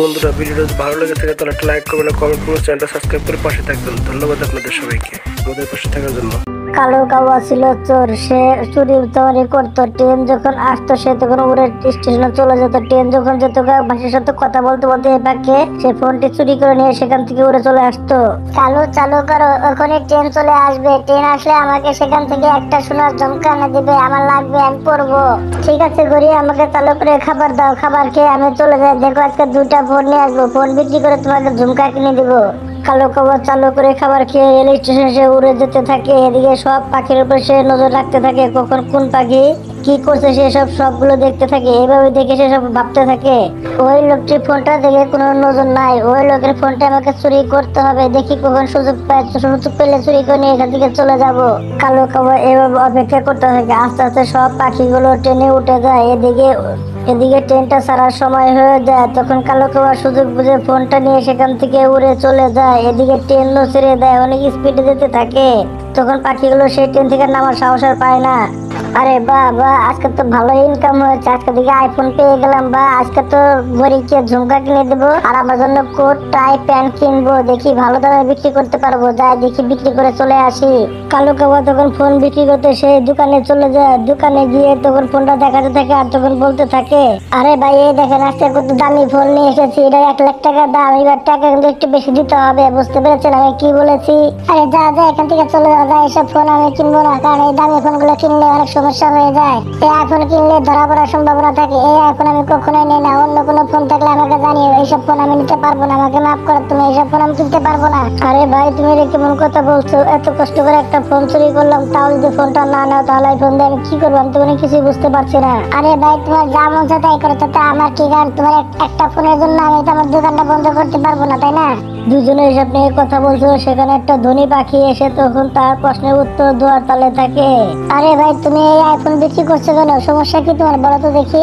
বন্ধুরা, ভিডিওটা যদি ভালো লেগে থাকে তাহলে একটা লাইক করবেন, কমেন্ট করবেন, চ্যানেলটা সাবস্ক্রাইব করে পাশে থাকবেন। ধন্যবাদ আপনাদের সবাইকে আমাদের পাশে থাকার জন্য। কালো কাওয়া ছিল চোর। সে চুরি তৈরি করতো। ট্রেন যখন আসতো সে তখন উড়ে স্টেশনে চলে যেত। ট্রেন যখন যেত বাসের সাথে কথা বলতে বলতে এপাকে সে ফোনটি চুরি করে নিয়ে সেখান থেকে উড়ে চলে আসতো। কালো চালু করো, ওখানে ট্রেন চলে আসবে। ট্রেন আসলে আমাকে সেখান থেকে একটা সোনার ঝুমকা এনে দিবে, আমার লাগবে, আমি পরবো। ঠিক আছে গড়ি, আমাকে চালু করে খাবার দাও। খাবার খেয়ে আমি চলে যাই। দেখো আজকে 2টা ফোন নিয়ে আসবো, ফোন বিক্রি করে তোমাকে ঝুমকা কিনে দিবো। কালো কাওয়া চালু করে খাবার খেয়ে রেল স্টেশনে সে উড়ে যেতে থাকে। এদিকে সব পাখির উপর সে নজর রাখতে থাকে, কখন কোন পাখি কি করছে সে সবগুলো দেখতে থাকে। এভাবে দেখে সে সব ভাবতে থাকে, ওই লোকটির ফোনটা দেখে কোনো নজর নাই, ওই লোকের ফোনটা আমাকে চুরি করতে হবে। দেখি কখন সুযোগ পায়, সুযোগ পেলে চুরি করে নিয়ে এখান থেকে চলে যাব। কালো কাওয়া এভাবে অপেক্ষা করতে থাকে। আস্তে আস্তে সব পাখিগুলো ট্রেনে উঠে যায়। এদিকে ট্রেনটা ছাড়ার সময় হয়ে যায়। তখন কালো কাওয়া সুযোগ বুঝে ফোনটা নিয়ে সেখান থেকে উড়ে চলে যায়। এদিকে ট্রেনও ছেড়ে দেয়, অনেক স্পিডে যেতে থাকে। তখন পাখিগুলো সেই ট্রেন থেকে নামার সাহস আর পায় না। আরে বাহ বাহ, আজকে তো ভালো ইনকাম হয়েছে। আজকে দিকে আইফোন পেয়ে গেলাম। বা আজকে তো গরিবকে ঝুমকা কিনে দেবো, আর আমার জন্য কোট টাই প্যান্ট কিনবো। দেখি ভালো দামে বিক্রি করতে পারবো। যাই দেখি বিক্রি করে চলে আসি। কালো কাওয়া তখন ফোন বিক্রি করতে সেই দোকানে চলে যায়। দোকানে গিয়ে তখন ফোনটা দেখাতে থাকে আর তখন বলতে থাকে, আরে ভাই এই দেখেন আজকে কত দামি ফোন নিয়ে এসেছি, এটা 1 লাখ টাকা দাম। এবার টাকা কিন্তু একটু বেশি দিতে হবে, বুঝতে পেরেছেন আমি কি বলেছি? আরে যা যা এখান থেকে চলে যা, এসব ফোন আমি কিনবো না, কারণ এই দামি ফোন গুলো কিনলে অনেক সমস্যা হয়ে যায়। এই আইফোন কিনলে ধরা পড়ার সম্ভাবনা থাকে। এই আইফোন আমি কখনোই নেই না। অন্য কোনো ফোন থাকলে আমাকে জানিও, এইসব ফোন আমি নিতে পারবো না, আমাকে মাফ করো, তুমি এইসব ফোন আমি কিনতে পারবো না। আরে ভাই তুমি কেমন কথা বলছো? এত কষ্ট করে একটা ফোন চুরি করলাম, তাও যদি ফোনটা না নাও তাহলে এই ফোন দিয়ে আমি কি করবো? আমি তো কোনো কিছুই বুঝতে পারছি না। আরে ভাই তোমার যা মন চায় তাই করো, তাতে আমার কি? কারণ তোমার একটা ফোনের জন্য আমি তো আমার দোকানটা বন্ধ করতে পারবো না, তাই না? দুজনে এসব নিয়ে কথা বলছো, সেখানে একটা ধনী পাখি এসে তখন তার প্রশ্নের উত্তর দেওয়ার তালে থাকে। আরে ভাই তুমি এই আইফোন বিক্রি করছো কেন? সমস্যা কি তোমার বলো তো দেখি।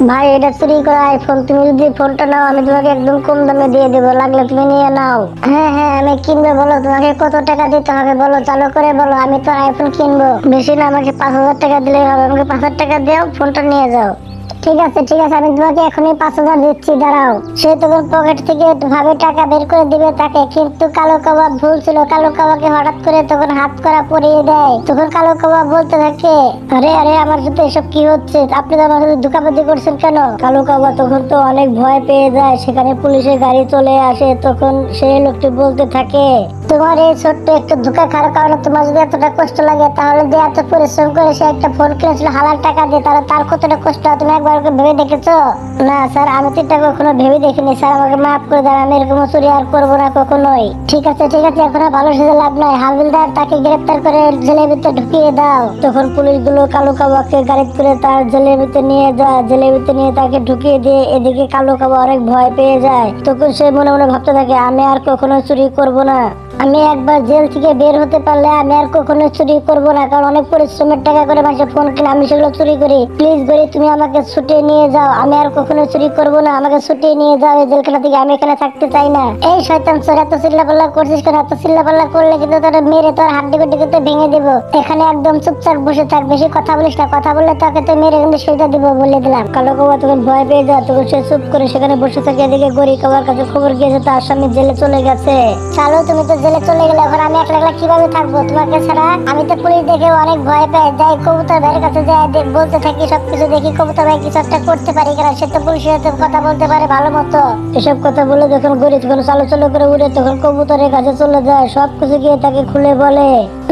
ভাই এটা চুরি করা আইফোন, তুমি যদি ফোনটা নাও আমি তোমাকে একদম কম দামে দিয়ে দেবো, লাগলে তুমি নিয়ে নাও। হ্যাঁ হ্যাঁ আমি কিনবো, বলো তোমাকে কত টাকা দিতে হবে, বলো চালু করে বলো, আমি তো আইফোন কিনবো। বেশি না, আমাকে 5,000 টাকা দিলেই হবে। আমাকে 5,000 টাকা দাও, ফোনটা নিয়ে যাও। ঠিক আছে আমি তোমাকে এখনই 5,000 দিচ্ছি, দাঁড়াও। সে তখন পকেট থেকে ভাবে টাকা বের করে দিবে তাকে, কিন্তু কালো কাওয়া ভুল ছিল। কালো কাওয়াকে হঠাৎ করে তখন হাত করা পরিয়ে দেয়। তখন কালো কাওয়া বলতে থাকে, আরে আরে আমার সাথে এসব কি হচ্ছে? আপনি তো আমার সাথে ধোঁকাবাজি করছেন কেন? কালো কাওয়া তখন তো অনেক ভয় পেয়ে যায়। সেখানে পুলিশের গাড়ি চলে আসে। তখন সেই লোকটি বলতে থাকে, তোমার এই ছোট্ট একটু ধোঁকা খাওয়ার কারণে তোমার যদি এতটা কষ্ট লাগে, তাহলে যে এত পরিশ্রম করে সে একটা ফোন কিনেছিল হালাল টাকা দিয়ে, তাহলে তার কতটা কষ্ট হয় তুমি একবার ভেবে দেখেছো? না স্যার, আমি তো এটা কখনো ভেবে দেখিনি স্যার, আমাকে মাফ করে দেন, আমি এরকম চুরি আর করবো না কখনোই। ঠিক আছে এখন আর ভালো সেজে লাভ নাই। হাবিলদার তাকে গ্রেপ্তার করে জেলের ভিতরে ঢুকিয়ে দাও। তখন পুলিশগুলো কালো কাওয়াকে গাড়ি করে তার জেলের ভিতরে নিয়ে যায়। জেলের ভিতরে নিয়ে তাকে ঢুকিয়ে দিয়ে এদিকে কালো কাওয়া অনেক ভয় পেয়ে যায়। তখন সে মনে মনে ভাবতে থাকে, আমি আর কখনো চুরি করবো না। আমি একবার জেল থেকে বের হতে পারলে আমি আর কখনো চুরি করবো না, কারণ অনেক পরিশ্রমের টাকা করে মানুষের ফোন কিনে আমি সেগুলো চুরি করি। প্লিজ গরি তুমি আমাকে ছুটিয়ে নিয়ে যাও, আমি আর কখনো চুরি করবো না, আমাকে ছুটিয়ে নিয়ে যাও এই জেলখানা থেকে, আমি এখানে থাকতে চাই না। এই শয়তান চোর, এত চিল্লাপাল্লা করছিস কেন? এত চিল্লাপাল্লা করলে কিন্তু তোর মেরে তোর হাড্ডি গুড্ডি কিন্তু ভেঙে দেবো। এখানে একদম চুপচাপ বসে থাক, বেশি কথা বলিস না, কথা বললে তোকে তো মেরে কিন্তু সেটা দিব বলে দিলাম। কালো কাওয়া তখন ভয় পেয়ে যায়। তখন সে চুপ করে সেখানে বসে থাকে। এদিকে গরি কাওয়ার কাছে খবর গিয়েছে তার স্বামী জেলে চলে গেছে। চালো তুমি তো জেলে চলে গেলে, এখন আমি একলা একলা কিভাবে থাকবো তোমাকে ছাড়া? আমি তো পুলিশ দেখে অনেক ভয় পাই। যাই কবুতর ভাইয়ের কাছে যাই বলতে থাকি সবকিছু, দেখি কবুতর ভাই কিছু একটা করতে পারি কিনা। সে তো পুলিশের সাথে কথা বলতে পারে ভালো মতো। এসব কথা বলে যখন গড়ি তখন চালো করে উড়ে তখন কবুতরের কাছে চলে যায়। সবকিছু গিয়ে তাকে খুলে বলে,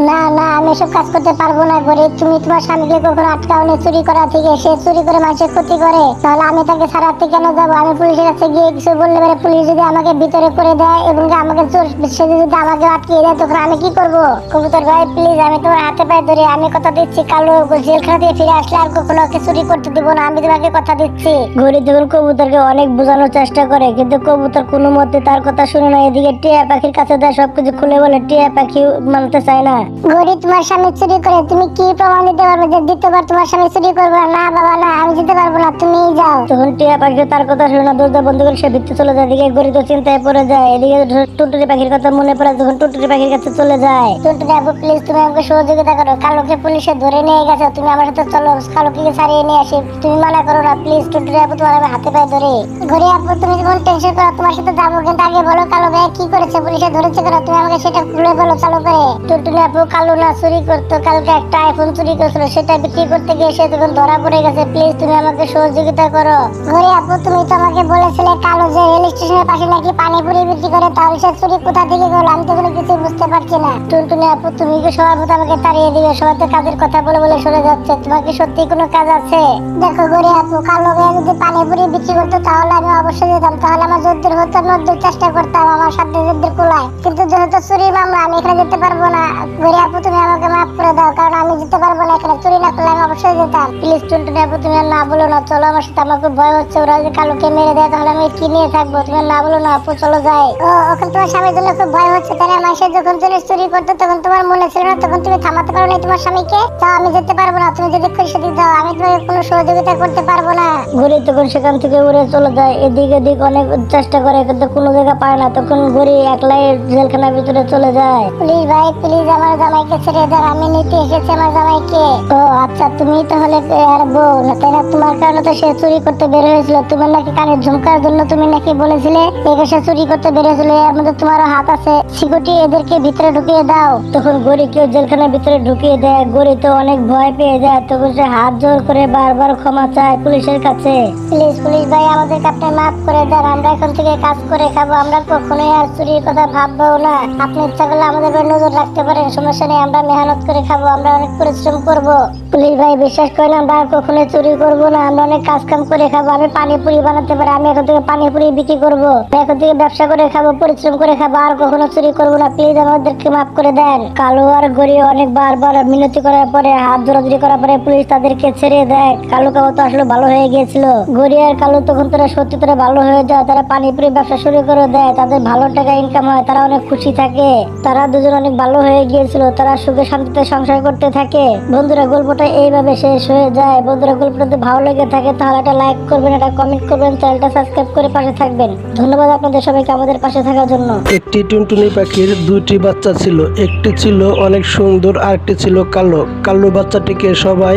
না না আমি এসব কাজ করতে পারবো না গড়ি। তুমি তোমার স্বামীকে কখনো আটকাওনি চুরি করা থেকে? সে চুরি করে মানুষের ক্ষতি করে, তাহলে আমি তাকে ছাড়াতে কেন যাবো? আমি পুলিশের কাছে গিয়ে কিছু বললে পারে, পুলিশ যদি আমাকে ভিতরে করে দেয় এবং আমাকে চোর সে যদি আমাকে আটকিয়ে দেয় তখন আমি কি করবো? কবুতর ভাই প্লিজ, আমি তোমার হাতে পায়ে ধরে আমি কথা দিচ্ছি, কালো জেলখানা দিয়ে ফিরে আসলে আর কখনো ওকে চুরি করতে দিব না, আমি তোমাকে কথা দিচ্ছি। ঘড়ি তখন কবুতরকে অনেক বোঝানোর চেষ্টা করে, কিন্তু কবুতর কোনো মতে তার কথা শুনে না। এদিকে টিয়া পাখির কাছে দেয় সবকিছু খুলে বলে, টিয়া পাখি মানতে চায় না। ঘড়ি তোমার স্বামী চুরি করে, তুমি কি প্রমাণ দিতে পারবে যে দ্বিতীয়বার তোমার স্বামী চুরি করবে? না বাবা না, আমি যেতে পারবো না, তুমি যাও। তখন টিয়া পাখি তার কথা শুনে না, দরজা বন্ধ করে সে ভিতরে চলে যায়। এদিকে ঘড়ি তো চিন্তায় পড়ে যায়। এদিকে টুনটুনি পাখির কথা মনে পড়ে ওরা যখন টুনটুনি পাখির কাছে চলে যায়, টুনটুনি আপু প্লিজ তুমি আমাকে সহযোগিতা করো, কালোকে পুলিশে ধরে নিয়ে গেছে, তুমি আমার সাথে চলো, কালোকে ছাড়িয়ে নিয়ে আসি, তুমি মানা করো না প্লিজ টুনটুনি আপু, তোমার আমি হাতে পায়ে ধরে। ঘুরে আপু তুমি যখন টেনশন করো তোমার সাথে যাবো, কিন্তু আগে বলো কালো ভাই কি করেছে, পুলিশে ধরেছে কেন, তুমি আমাকে সেটা খুলে বলো চালু করে। টুনটুনি আপু কালো না চুরি করতো, কালকে একটা আইফোন চুরি করেছিল, সেটা বিক্রি করতে গিয়ে সে তখন ধরা পড়ে গেছে, প্লিজ তুমি আমাকে সহযোগিতা করো। ঘুরে আপু তুমি তো আমাকে বলেছিলে কালো যে রেল স্টেশনের পাশে নাকি পানিপুরি বিক্রি করে, তাহলে সে চুরি কোথা থেকে করলো, আমি তো কোনো কিছু বুঝতে পারছি না। টুনটুনি আপু তুমি কি সবার মতো আমাকে তাড়িয়ে দিবে, সবাই তো কাজের কথা বলে বলে সরে যাচ্ছে, তোমার কি সত্যি কোনো কাজ আছে? দেখো গরি আপু কালো ভাই যদি পানিপুরি বিক্রি করতো তাহলে আমি অবশ্যই যেতাম, তাহলে আমার যদ্দূর হতো আমি ওদের চেষ্টা করতাম, আমার সাথে যদ্দূর কোলায়, কিন্তু যেহেতু চুরি মামলা আমি এখানে যেতে পারবো না। গরি আপু তুমি আমাকে মাফ করে দাও, কারণ আমি যেতে পারবো না এখানে, চুরি না করলে আমি অবশ্যই যেতাম। প্লিজ টুনটুনি আপু তুমি আর না বলো না, চলো আমার সাথে, আমার খুব ভয় হচ্ছে, ওরা যদি কালোকে মেরে দেয় তাহলে আমি কি নিয়ে থাকবো, তুমি না বলো না আপু, চলো যাই। ও ওখানে তোমার স্বামীর জন্য খুব ভয় হচ্ছে তাই না, মাসে যখন জিনিস চুরি করতো তখন তোমার মনে ছিল না, তখন তুমি থামাতে পারো না তোমার স্বামীকে, যাও আমি যেতে পারবো না, তুমি যদি খুশি দিতে যাও আমি তোমাকে কোনো সহযোগিতা করতে পারবো না। ঘুরি তখন সেখান থেকে উড়ে চলে যায়, এদিক এদিক অনেক চেষ্টা করে কিন্তু কোনো জায়গা পায় না, তখন ঘুরি একলাই জেলখানার ভিতরে চলে যায়। প্লিজ ভাই প্লিজ আমার জামাইকে ছেড়ে দেন, আমি নিতে এসেছি আমার জামাইকে। ও আচ্ছা তুমি তাহলে আর বউ না তাই না, তোমার কারণে তো সে চুরি করতে বের হয়েছিল, তোমার নাকি কানের ঝুমকার জন্য তুমি নাকি বলেছিলে সে চুরি করতে বের হয়েছিল, এর মধ্যে তোমারও হাত আছে, সিকিউরিটি এদেরকে ভিতরে ঢুকিয়ে দাও। তখন গরি কেউ জেলখানার ভিতরে ঢুকিয়ে দেয়, গরি তো অনেক ভয় পেয়ে যায়, তখন সে হাত জোর করে বারবার ক্ষমা চায় পুলিশের কাছে, প্লিজ পুলিশ ভাই আমাদেরকে আপনি মাফ করে দেন, আমরা এখন থেকে কাজ করে খাবো, আমরা কখনোই আর চুরির কথা ভাববো না, আপনি ইচ্ছা করলে আমাদের উপর নজর রাখতে পারেন, সমস্যা নেই, আমরা মেহনত করে খাবো, আমরা অনেক পরিশ্রম করব। পুলিশ ভাই বিশ্বাস করেন আমরা আর কখনোই চুরি করবো না, আমরা অনেক কাজ কাম করে খাবো, আমি পানিপুরি বানাতে পারি, আমি এখন থেকে পানিপুরি বিক্রি করবো, এখন থেকে ব্যবসা করে খাবো, পরিশ্রম করে খাবো, আর কখনো চুরি করবো না, প্লিজ আমাদেরকে মাফ করে দেন। কালো আর গরি অনেক বারবার মিনতি করার পরে, হাত জোরাজুরি করার পরে পুলিশ তাদেরকে ছেড়ে দেয়। কালো কালো তো আসলে ভালো হয়ে গিয়েছিল, গরি আর কালো তখন তারা সত্যি তারা ভালো হয়ে যায়, তারা পানিপুরি ব্যবসা শুরু করে দেয়, তাদের ভালো টাকা ইনকাম হয়, তারা অনেক খুশি থাকে, তারা দুজন অনেক ভালো হয়ে গিয়েছিল, তারা সুখে শান্তিতে সংসার করতে থাকে। বন্ধুরা গল্পটা এইভাবে শেষ হয়ে যায়। বন্ধুরা গল্পটা যদি ভালো লেগে থাকে তাহলে একটা লাইক করবেন, একটা কমেন্ট করবেন, চ্যানেলটা সাবস্ক্রাইব করে পাশে থাকবেন। ধন্যবাদ আপনাদের সবাইকে আমাদের পাশে থাকার জন্য। একটি টুনটুনি পাখির দুটি বাচ্চা ছিল, একটি ছিল অনেক সুন্দর আর একটি ছিল কালো। কালো বাচ্চাটিকে সবাই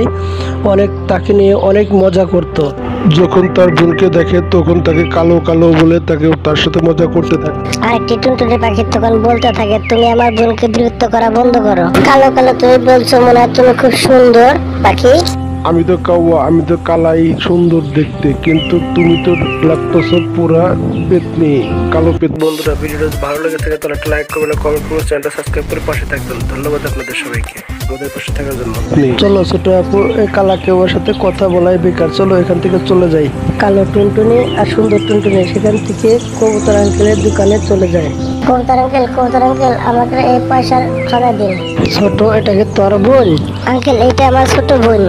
অনেক তাকে নিয়ে অনেক মজা করত। যখন তার বোনকে দেখে তখন তাকে কালো কালো বলে তাকে তার সাথে মজা করতে থাকে। আর একটি টুনটুনি পাখি তখন বলতে থাকে তুমি আমার বোনকে বিরক্ত করা বন্ধ করো। কালো কালো তুমি বলছো মনে হয় তুমি খুব সুন্দর পাখি। আমি তো কাওয়া, আমি তো কালাই সুন্দর দেখতে, কিন্তু তুমি তো লাগতেছো পুরা পেতনি, কালো পেতনি। বন্ধুরা ভিডিওটা যদি ভালো লেগে থাকে তাহলে একটা লাইক করবেন, কমেন্ট করবেন, চ্যানেলটা সাবস্ক্রাইব করে পাশে থাকবেন। ধন্যবাদ আপনাদের সবাইকে আমাদের পাশে থাকার জন্য। চলো ছোট আপু এই কালাকে ওর সাথে কথা বলাই বেকার, চলো এখান থেকে চলে যাই। কালো টুনটুনি আর সুন্দর টুনটুনি সেখান থেকে কবুতর আঙ্কেলের দোকানে চলে যায়। কবুতর আঙ্কেল আমাকে এই পয়সার খানা দিন। ছোট এটাকে তোর বোন? আঙ্কেল এইটা আমার ছোট বোন।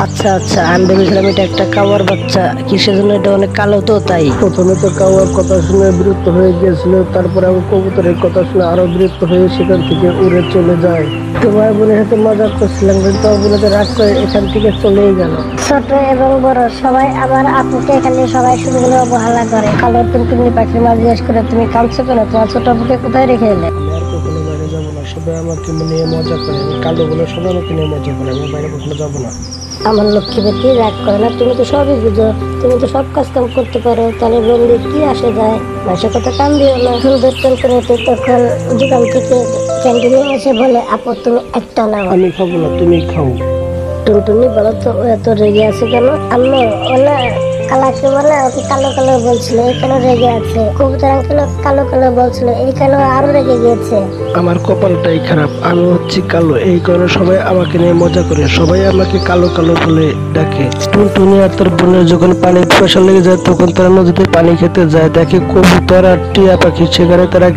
আচ্ছা আচ্ছা, আমি ভেবেছিলাম এটা একটা কাওয়ার বাচ্চা, কিসের জন্য এটা অনেক কালো তো তাই। প্রথমে তো কাওয়ার কথা শুনে বিরক্ত হয়ে গিয়েছিল, তারপরে আমি কবুতরের কথা শুনে আরো বিরক্ত হয়ে সেখান থেকে উড়ে চলে যায়। তোমার বোনের সাথে মজা করছিলাম কিন্তু তোমার বোনে তো রাগ করে এখান থেকে চলেই গেল। ছোট এবং বড় সবাই আমার আপুকে এখানে সবাই শুধু অবহেলা করে। কালো টুনটুনি পাখির মা জিজ্ঞেস করে তুমি কাঁদছো কেন, তোমার ছোট আপুকে কোথায় রেখে এলে? আমি আর কখনো বাইরে যাবো না, সবাই আমাকে নিয়ে মজা করে, আমি কালো বলে সবাই আমাকে নিয়ে মজা করে, আমি বাইরে কখনো যাবো না। আমার লক্ষ্মী বেটি রাগ করে না, তুমি তো সবই বুঝো, তুমি তো সব কাজ কাম করতে পারো, তাহলে বন্ধু কি আসে যায়, মাসের কথা কান দিও না। সুন্দর টুনটুনিতে তখন দোকান থেকে ক্যান্টিনে এসে বলে আপু তুমি একটা নাও। আমি খাবো না, তুমি খাও। টুনটুনি বলো তো ও এত রেগে আছে কেন? আম্মু ওলা কালাকে বলে ওকে কালো কালো বলছিল এই কেন রেগে আছে, কবুতর আঙ্কেল কালো কালো বলছিল এই কেন আরো রেগে গিয়েছে। আমার কপালটাই খারাপ, আমি হচ্ছি কালো, এই কারণে সবাই আমাকে নিয়ে মজা করে, সবাই আমাকে কালো কালো বলে ডাকে। টুনটুনি আর তার বোনের যখন পানির পিপাসা লেগে যায় তখন তারা নদীতে পানি খেতে যায়, দেখে কবুতর আর টিয়া পাখি সেখানে তারা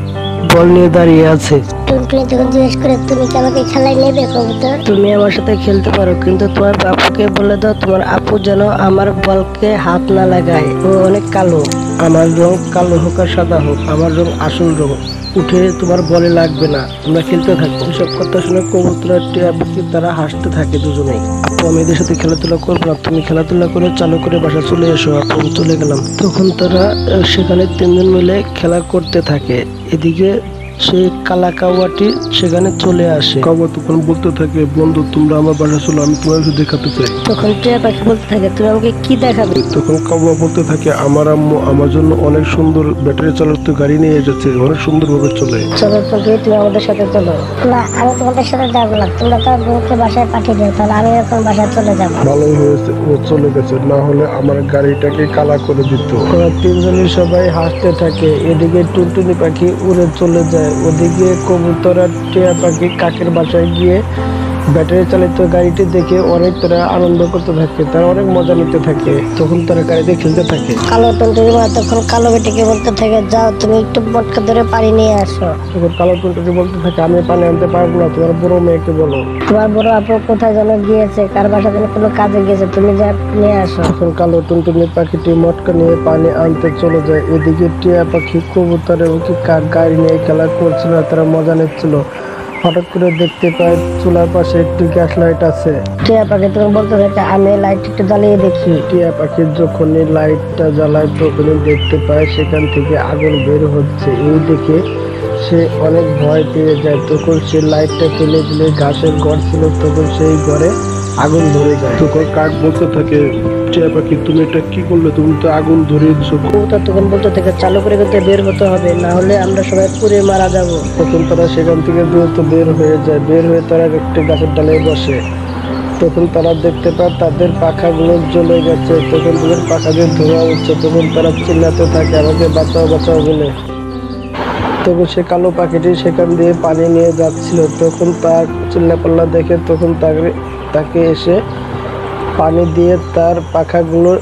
বল নিয়ে দাঁড়িয়ে আছে। টুনটুনি তখন জিজ্ঞেস করে তুমি কি আমাকে খেলায় নেবে কবুতর? তুমি আমার সাথে খেলতে পারো কিন্তু তোমার আপুকে বলে দাও তোমার আপু যেন আমার বলকে হাত না লাগায়, ও অনেক কালো। আমার রং কালো হোক আর সাদা হোক, আমার রং আসল রং, উঠে তোমার বলে লাগবে না, আমরা খেলতে থাকবো। এসব কথা শুনে কবুতর আর টিয়া পাখি তারা হাসতে থাকে দুজনেই। আপু আমি এদের সাথে খেলাধুলা করবো না, তুমি খেলাধুলা করে চালু করে বাসা চলে এসো। আপু আমি চলে গেলাম। তখন তারা সেখানে তিনজন মিলে খেলা করতে থাকে। এদিকে সেই কালা কাউয়াটি সেখানে চলে আসে। কাউয়া তখন বলতে থাকে, বন্ধু তোমরা আমার বাসা চলো, আমি তোমাকে দেখাতে চাই। তখন টিয়া পাখি বলতে থাকে, তুমি আমাকে কি দেখাবে? তখন কাউয়া বলতে থাকে, আমার আম্মু আমার জন্য অনেক সুন্দর ব্যাটারি চালিত গাড়ি নিয়ে এসেছে, অনেক সুন্দরভাবে চলে। চলো তুমি আমাদের সাথে চলো। না, আমি তোমাদের সাথে যাবো না, তোমরা তো বউকে বাসায় পাঠিয়ে দিও, তাহলে আমি এখন বাসায় চলে যাবো। ভালোই হয়েছে ও চলে গেছে, না হলে আমার গাড়িটাকে কালা করে দিত। ওরা তিনজনই সবাই হাসতে থাকে। এদিকে টুনটুনি পাখি উড়ে চলে যায়, ওদিকে কবুতর আর টিয়া পাখি কাকের বাসায় গিয়ে ব্যাটারি চালিত গাড়িটি দেখে অনেক তারা আনন্দ করতে থাকে, তারা অনেক মজা নিতে থাকে। তখন তারা গাড়িতে খেলতে থাকে। কালো টুনটুনি মা তখন কালো বেটিকে বলতে থাকে, যাও তুমি একটু মটকা ধরে পানি নিয়ে আসো। তখন কালো টুনটুনি বলতে থাকে, আমি পানি আনতে পারবো না, তোমার বড় মেয়েকে বলো। তোমার বড় আপু কোথায় যেন গিয়েছে, কার বাসা যেন কোনো কাজে গিয়েছে, তুমি যা নিয়ে আসো। তখন কালো টুনটুনি পাখিটি মটকা নিয়ে পানি আনতে চলে যায়। এদিকে টিয়া পাখি কবুতর এবং কাক গাড়ি নিয়ে খেলা করছিল, তারা মজা নিচ্ছিল। হঠাৎ করে দেখতে পায় চুলার পাশে একটি গ্যাস লাইট আছে। টিয়া পাখি তখন বলতে থাকে, আমি লাইট একটু জ্বালিয়ে দেখি। টিয়া পাখি যখনই লাইটটা জ্বালায় তখনই দেখতে পায় সেখান থেকে আগুন বের হচ্ছে। এই দেখে সে অনেক ভয় পেয়ে যায়। তখন সে লাইটটা ফেলে দিলে ঘাসের ঘর ছিল, তখন সেই ঘরে আগুন ধরে যায়। তখন কাক বলতে থাকে, টিয়া পাখি তুমি এটা কি করলে, তুমি তো আগুন ধরিয়ে দিছো। কবুতর তখন বলতে থাকে, চালু করে কিন্তু বের হতে হবে, না হলে আমরা সবাই পুড়ে মারা যাব। তখন তারা সেখান থেকে দ্রুত বের হয়ে যায়। বের হয়ে তারা একটি গাছের ডালে বসে। তখন তারা দেখতে পায় তাদের পাখাগুলো জ্বলে গেছে। তখন তাদের পাখা দিয়ে ধোঁয়া উঠছে। তখন তারা চিল্লাতে থাকে, আমাকে বাঁচাও বাঁচাও বলে। তখন সে কালো পাখিটি সেখান দিয়ে পানি নিয়ে যাচ্ছিল। তখন তার চিল্লাপাল্লা দেখে তখন তাকে এসে পানি দিয়ে তার পাখাগুলো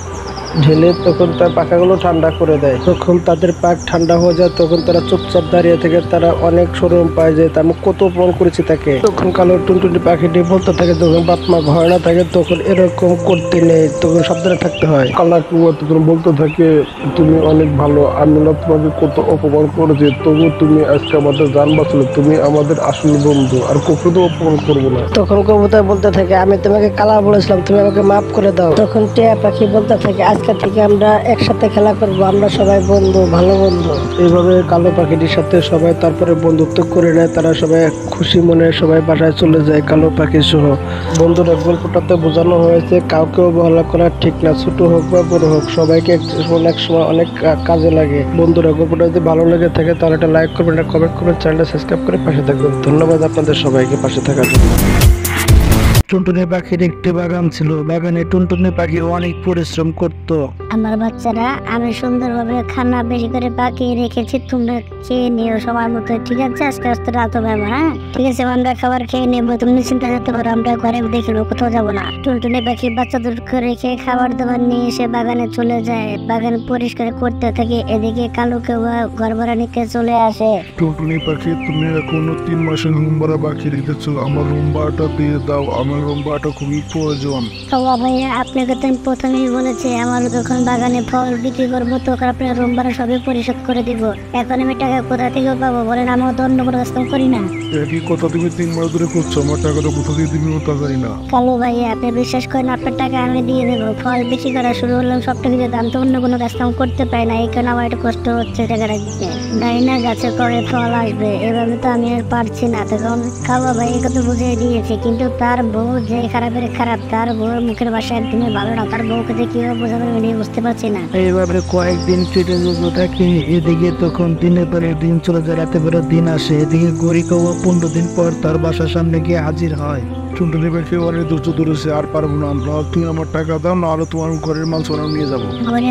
ঢেলে তখন তার পাখাগুলো ঠান্ডা করে দেয়। তখন তাদের পাক ঠান্ডা হয়ে যায়। তখন তারা চুপচাপ দাঁড়িয়ে থেকে তারা অনেক শরম পায় যে আমি কত অপমান করেছি তাকে। তখন কালো টুনটুনি পাখিটি বলতে থাকে, যখন বাপমা ঘরে না থাকে তখন এরকম করতে নেই, তখন সাবধানে থাকতে হয়। কালা কাউয়া তখন বলতে থাকে, তুমি অনেক ভালো, আমি না তোমাকে কত অপমান করেছি, তবু তুমি আজকে আমাদের জান বাঁচালে, তুমি আমাদের আসল বন্ধু, আর কখনো অপমান করবো না। তখন কবুতর বলতে থাকে, আমি তোমাকে কালা বলেছিলাম, তুমি আমাকে মাফ করে দাও। তখন টিয়া পাখি বলতে থাকে, আজকে থেকে আমরা একসাথে খেলা করব, আমরা সবাই বন্ধু, ভালো বন্ধু। এইভাবে কালো পাখিটির সাথে সবাই তারপরে বন্ধুত্ব করে নেয়। তারা সবাই খুশি মনে সবাই বাসায় চলে যায়, কালো পাখি সহ। বন্ধুরা, গল্পটাতে বোঝানো হয়েছে কাউকে অবহেলা করা ঠিক না, ছোট হোক বা বড় হোক, সবাইকে অনেক সময় অনেক কাজে লাগে। বন্ধুরা, গল্পটা যদি ভালো লেগে থাকে তাহলে একটা লাইক করবেন, একটা কমেন্ট করবেন, চ্যানেলটা সাবস্ক্রাইব করে পাশে থাকবেন। ধন্যবাদ আপনাদের সবাইকে পাশে থাকার জন্য। টুনটুনি পাখির একটি বাগান ছিল। বাগানে টুনটুনি পাখি অনেক পরিশ্রম করত। আমার বাচ্চারা, আমি সুন্দরভাবে খানা বেশি করে পাকিয়ে রেখেছি, তোমরা খেয়ে নিও সময় মতো, ঠিক আছে? আস্তে আস্তে রাত হবে আমার, হ্যাঁ ঠিক আছে? আমরা খাবার খেয়ে নেবো, তুমি নিশ্চিন্তা করতে পারো, আমরা ঘরে দেখে নেবো, কোথাও যাবো না। টুনটুনি পাখি বাচ্চাদের রেখে খাবার দাবার নিয়ে এসে বাগানে চলে যায়, বাগান পরিষ্কার করতে থাকে। এদিকে কালো কাউয়া ঘর ভাড়া নিতে চলে আসে। টুনটুনি পাখি, তুমি এখনো 3 মাসের রুম ভাড়া বাকি রেখেছো, আমার রুম ভাড়াটা দিয়ে দাও, আমার রুম ভাড়াটা খুবই প্রয়োজন। কাউয়া ভাইয়া, আপনাকে তো আমি প্রথমেই বলেছি আমার যখন বাগানে ফল বিক্রি করবো তখন আপনার রুম ভাড়া সবই পরিশোধ করে দিব। এখন আমি টাকা কোথা থেকে পাবো বলেন? আমার তো অন্য কোনো কাজ করি না। একই কথা তুমি 3 মাস ধরে করছো, আমার টাকাটা কোথা দিয়ে দিবি তা জানি না। কালু ভাইয়া, আপনি বিশ্বাস করেন, আপনার টাকা আমি দিয়ে দেবো। ফল বিক্রি করা শুরু হলাম, সব টাকা দিয়ে দাম তো অন্য কোনো কাজ কাম করতে পারি না, এই কারণে আমার একটু কষ্ট হচ্ছে টাকাটা দিতে। জানি না গাছে করে ফল আসবে, এভাবে তো আমি আর পারছি না। তখন কালু ভাই এই কথা বুঝিয়ে দিয়েছে, কিন্তু তার বউ যে খারাপের খারাপ, তার বউর মুখের ভাষা একদমই ভালো না। তার বউকে যে কিভাবে বোঝাবে আমি বুঝতে পারছি না। এইভাবে কয়েকদিন কেটে যেতে থাকে। এদিকে তখন দিনের পরে দিন চলে যায়, রাতে পরে দিন আসে। এদিকে গড়ি কাউয়া 15 দিন পর তার বাসার সামনে গিয়ে হাজির হয়। টুনটুনি পাখি অনেক ধৈর্য ধরেছে, আর পারবো না, তুমি আমার টাকা দাও, না হলে তোমার ঘরের মাল সোনা নিয়ে যাবো।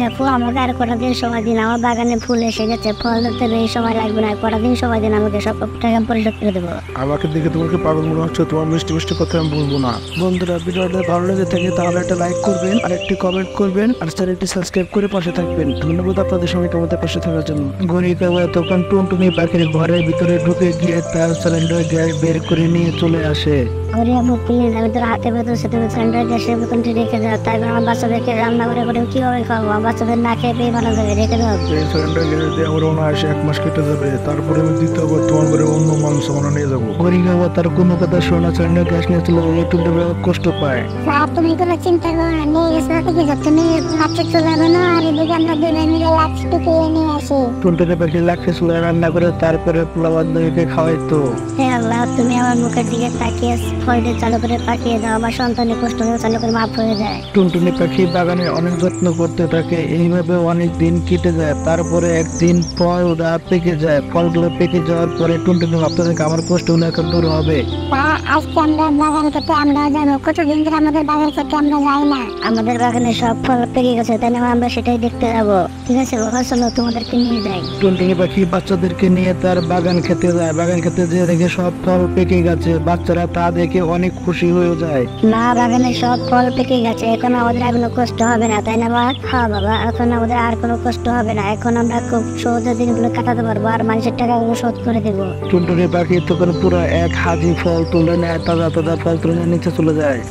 আপু, আমাকে আর কটা দিন সময় দিন, আমার বাগানে ফুল এসে গেছে, ফল ধরতে বেশি সময় লাগবে না, কটা দিন সময় দিন, আমাকে সব টাকা পরিশোধ করে দেবো। আমাকে দেখে তোমাকে পাগল মনে হচ্ছে, তোমার মিষ্টি মিষ্টি কথা আমি বলবো না। বন্ধুরা, ভিডিওটা ভালো লেগে থাকে তাহলে একটা লাইক করবেন, আর একটি কমেন্ট করবেন, আর চ্যানেলটি সাবস্ক্রাইব করে পাশে থাকবেন। ধন্যবাদ আপনাদের সবাইকে আমাদের পাশে থাকার জন্য। গড়ি কাউয়া তখন টুনটুনি পাখির ঘরের ভিতরে ঢুকে গিয়ে তার সিলিন্ডার গ্যাস বের করে নিয়ে চলে আসে। ওরে আপু, প্লিজ আমি তোর হাতে ভেতর সাথে সিলিন্ডার গ্যাসের বোতলটি রেখে দাও, তারপর আমার বাচ্চাদেরকে রান্না করে করে কিভাবে খাবো, আমার বাচ্চাদের না খেয়ে পেয়ে বানা যাবে, রেখে দাও। এই সিলিন্ডার গ্যাস দিয়ে আমার অনায়াসে 1 মাস কেটে যাবে, তারপরে আমি দ্বিতীয়বার তোমার করে অন্য মাংস বানা নিয়ে যাবো। হরি বাবা তার কোনো কথা শোনা সিলিন্ডার গ্যাস নিয়ে চলে গেলে একটু কষ্ট পায়। স্যার তুমি কোনো চিন্তা করো না, নিয়ে গেছো ঠিক আছে, তুমি লাচ্ছি চলে বানো আর এদিকে আমরা দুজন মিলে লাচ্ছিটা খেয়ে নিয়ে আসি। টুনটুনি পাখি লাখে চুলে রান্না করে তারপরে পোলা বান্ধবীকে খাওয়াইতো। হে আল্লাহ, তুমি আমার মুখের দিকে তাকিয়ে ফলটি চালু করে পাকিয়ে দাও, আমার সন্তানের কষ্ট হয়ে চালু করে মাফ হয়ে যায়। টুনটুনি পাখি বাগানে অনেক যত্ন করতে থাকে, এইভাবে অনেক দিন কেটে যায়। তারপরে একদিন ফলটা পেকে যায়, ফলগুলো পেকে যাওয়ার পরে টুনটুনি ভাবতে থাকে আমার কষ্টগুলো এখন দূর হবে। আজকে আমরা বাগান খেতে আমরা যাবো, কতদিন ধরে আমাদের বাগান খেতে আমরা যাই না, আমাদের বাগানে সব ফল পেকে গেছে, তাই না আমরা সেটাই দেখতে যাবো। ঠিক আছে বাবা, চলো তোমাদেরকে নিয়ে যাই। টুনটুনি পাখি বাচ্চাদেরকে নিয়ে তার বাগান খেতে যায়, বাগান খেতে যেয়ে দেখে সব ফল পেকে গেছে। বাচ্চারা তা দেখে অনেক খুশি হয়ে যায়। না, বাগানে সব ফল পেকে গেছে, এখন আমাদের আর কোনো কষ্ট হবে না, তাই না বাবা? হ্যাঁ বাবা, এখন আমাদের আর কোনো কষ্ট হবে না, এখন আমরা খুব সহজে দিনগুলো কাটাতে পারবো আর মানুষের টাকাগুলো শোধ করে দেবো। টুনটুনি পাখি তখন পুরো এক হাজি ফল তুলে নেয়, তাজা তাজা ফল তুলে নিয়ে নিচে চলে যায়।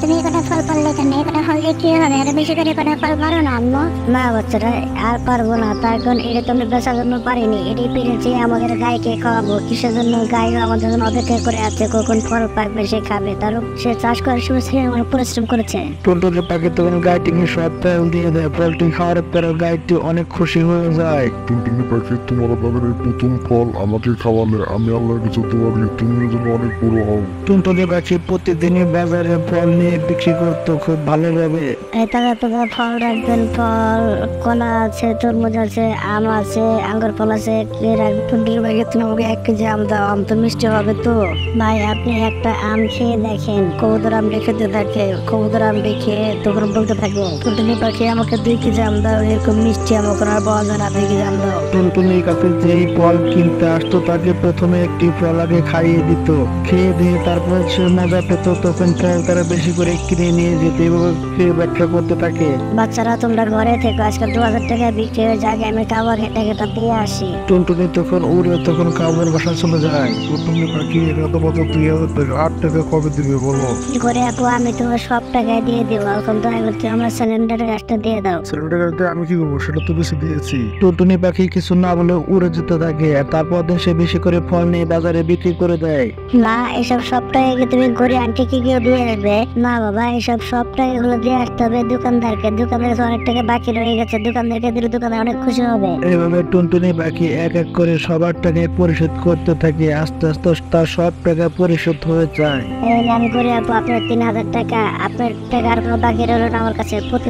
তুমি কটা ফল পারলে কেন? কটা ফল দিয়ে কি হবে? আরো বেশি করে কটা ফল পারো না আম্মু? না বাচ্চারা, আর পারবো না, তার কারণ এটা তো আমরা বেচার জন্য পারিনি, এটাই পেরেছি আমাদের গাইকে খাওয়াবো। কিসের জন্য? গাই আমাদের জন্য অপেক্ষা করে আছে, কখন ফল পাকবে সে খাবে, তার সে চাষ করার সময় সে আমার পরিশ্রম করেছে। টুনটুনি পাখি তখন গাইটিকে সব ফল দিয়ে দেয়, ফলটি খাওয়ার পর গাইটি অনেক খুশি হয়ে যায়। টুনটুনি পাখি তোমার বাগানের প্রথম ফল আমাকে খাওয়ালে আমি আল্লাহর কাছে তোমার তুমি যেন অনেক বড় হও। টুনটুনি পাখি প্রতিদিনই বাজারে ফল নিয়ে বিক্রি করতো খুব ভালোভাবে। এই তাজা তাজা ফল রাখবেন, ফল কলা আছে, তরমুজ আছে, আম আছে, আঙ্গুর ফল আছে, কি রাখবেন? টুনটুনি পাখি তুমি আমাকে 1 কেজি আম দাও, আম তো মিষ্টি হবে তো। ভাই আপনি একটা আম খেয়ে দেখেন, কবুতর আম খেতে থাকে, কবুতর আম দেখে তখন বলতে থাকে টুনটুনি পাখি আমাকে 2 কেজি আম দাও, এরকম মিষ্টি আম ওখানে আর পাওয়া যায় না, 2 কেজি আম দাও। টুনটুনির কাছে যেই ফল কিনতে আসতো তাকে প্রথমে একটি ফল আগে খাইয়ে দিত, খেয়ে দিয়ে তারপর সে মজা পেত, তখন ফল তারা বেশি করে কিনে নিয়ে যেত, এভাবে খেয়ে ব্যাখ্যা করতে থাকে। বাচ্চারা তোমরা ঘরে থেকে আজকে 2000 টাকা বিক্রি হয়ে যায়, আমি খাবার হেঁটে দিয়ে আসি। টুনটুনি তখন উড়ে তখন কাউর বাসা চলে যায়। টুনটুনি পাখি এত বছর 2000 টাকা 8 টাকা কবে দিবে বলো? কি করে আপু, আমি তোমার সব টাকায় দিয়ে দেবো, এখন দয়া করতে আমার সিলিন্ডারের গ্যাসটা দিয়ে দাও। সিলিন্ডার গ্যাস দিয়ে আমি কি করবো? সেটা তো বেশি দিয়েছি। টুনটুনি পাখি কিছু না বলে উড়ে যেতে থাকে, আর তারপর দিন সে বেশি করে ফল নিয়ে বাজারে বিক্রি করে দেয়। না, এসব সব টাকা তুমি ঘুরে আন্টি কি কেউ দিয়ে দেবে? না বাবা, এসব সব টাকাগুলো দিয়ে আসতে হবে দোকানদারকে, দোকানদার অনেক টাকা বাকি রয়ে গেছে, দোকানদারকে দিলে দোকানদার অনেক খুশি হবে। এভাবে টুনটুনি পাখি এক এক করে সবার টাকা পরিশোধ করতে থাকে, আস্তে আস্তে তার সব টাকা পরিশোধ হয়ে যায়। এই আমি করে আপু আপনার 3000 টাকা, আপনার টাকা আর কোনো বাকি রইল না আমার কাছে, প্রতি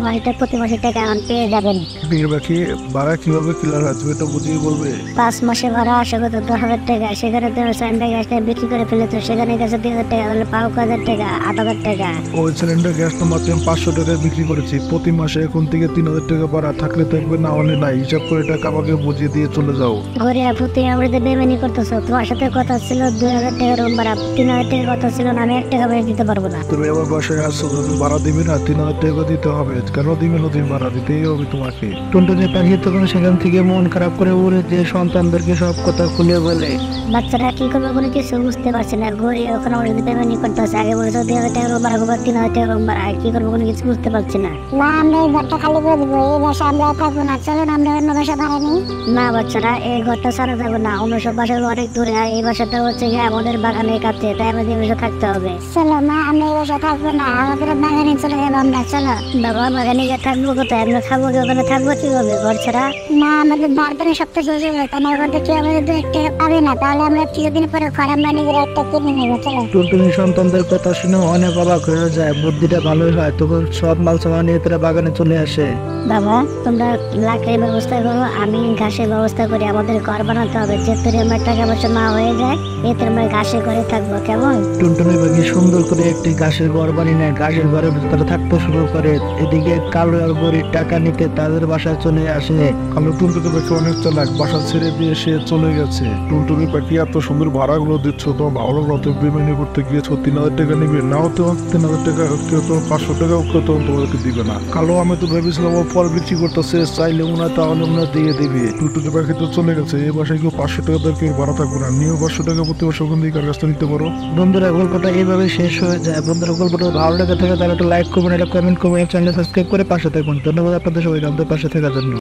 মাসে টাকা এখন পেয়ে যাবেন। টুনটুনি পাখি ভাড়া কিভাবে ক্লিয়ার হয় তুমি এটা বুঝিয়ে বলবে? 5 মাসে ভাড়া আসে কত? 10,000 টাকা। সেখানে তুমি সিলিন্ডার গ্যাসটা বিক্রি করে ফেলেছো, সেখানে গেছে 2,000 টাকা, তাহলে 5,000 টাকা, 8,000 টাকা। ওই সিলিন্ডার গ্যাসটা মাত্র 500 টাকায় বিক্রি করেছি, প্রতি মাসে এখন থেকে 3000 টাকা ভাড়া, থাকলে থাকবে না হলে নাই, হিসাব করে টাকা আমাকে বুঝিয়ে দিয়ে চলে যাও। ঘরে আপু তুমি আমাদের বেমানি করতেছো, তোমার সাথে কথা ছিল 2,000 টাকা রুম ভাড়া, 3,000 টাকার কথা ছিল না, আমি 1 টাকা ভাড়া দিতে পারবো না। তুমি আমার বাসায় আসছো, তুমি ভাড়া দিবে না? 3000 টাকা দিতে হবে। কেন দিবে না? তুমি ভাড়া দিতেই হবে তোমাকে। টুনটুনি পাখি তখন সেখান থেকে মন খারাপ করে উড়ে যে সন্তানদেরকে সব কথা খুলে বলে। বাচ্চারা কি করবে কোনো কিছু বুঝতে পারছে না, ঘরে ওখানে আমাদের বেমানি করতেছে, আগে বলেছো 2,000 টাকা রুম ভাড়া, 3,000 টাকা রুম ভাড়া, কি করবো কোনো কিছু বুঝতে পারছি না। না, আমরা এই ঘরটা খালি করে দিব, এই বাসা আমরা থাকবো না, চলো না আমরা অন্য বাসা ভাড়া নিই। না বাচ্চারা, এই ঘরটা ছাড়া যাবে না, অন্য সব বাসাগুলো অনেক দূরে, আর এই বাসাটা হচ্ছে গিয়ে আমাদের বাগানের কাছে, তাই আমাদের এই বাসা থাকতে হবে। চলো মা, আমরা এই বাসা থাকবো না, আমাদের বাগানে চলে যাবো আমরা, চলো। বাবা, বাগানে গিয়ে থাকবো কোথায়? আমরা থাকবো কি ওখানে? থাকবো কিভাবে ঘর ছাড়া? না, আমাদের বারবারে সব তো শেষ হয়ে যাবে, তাই না? ঘরটা কি আমাদের 2 টাকা পাবে না? তাহলে আমরা কিছুদিন পরে ঘর আমরা নিজের একটা কিনে নেবো, চলো। টুনটুনি সন্তানদের কথা শুনে অনেক অবাক হয়ে যায়, বুদ্ধিটা ভালোই হয়, তখন সব মাল সামান নিয়ে তারা বাগানে চলে আসে। বাবা, তোমরা লাকড়ির ব্যবস্থা করো, আমি ঘাসের ব্যবস্থা করি, আমাদের ঘর বানাতে হবে, যেহেতু আমার টাকা পয়সা না হয়ে যায়, এতে আমরা ঘাসে ঘরে থাকবো, কেমন? টুনটুনি পাখি সুন্দর করে একটি ঘাসের ঘর বানিয়ে নেয়, ঘাসের ঘরের ভিতরে থাকতে শুরু করে। এদিকে কালো আর গরিব টাকা নিতে তাদের বাসায় চলে আসে। কালো টুনটুনি পাখি অনেক চালাক, বাসা ছেড়ে দিয়ে সে চলে গেছে। টুনটুনি পাখি এত সুন্দর ভাড়াগুলো দিচ্ছ, তোমার ভালো লাগলো? তুমি বেমানি করতে গিয়েছো, 3000 টাকা নিবে, নাও তো 3000 টাকা, কেউ তো 500 টাকা, কেউ তো তোমাদেরকে দিবে না। কালো আমি তো ভেবেছিলাম ও ফল বিক্রি করতেছে, চাইলে ওনার তাহলে ওনার দিয়ে দিবে। টুকটুকি পাখি তো চলে গেছে, এই বাসায় কেউ 500 টাকা দর কেউ ভাড়া থাকবে না, নিয়েও 500 টাকা প্রতি বছর ওখান থেকে কার কাছ থেকে নিতে পারো। বন্ধুরা গল্পটা এইভাবে শেষ হয়ে যায়। বন্ধুরা গল্পটা ভালো লেগে থাকে তাহলে একটা লাইক করবেন, একটা কমেন্ট করবেন, চ্যানেল সাবস্ক্রাইব করে পাশে থাকবেন। ধন্যবাদ আপনাদের সবাইকে আমাদের পাশে থাকার জন্য।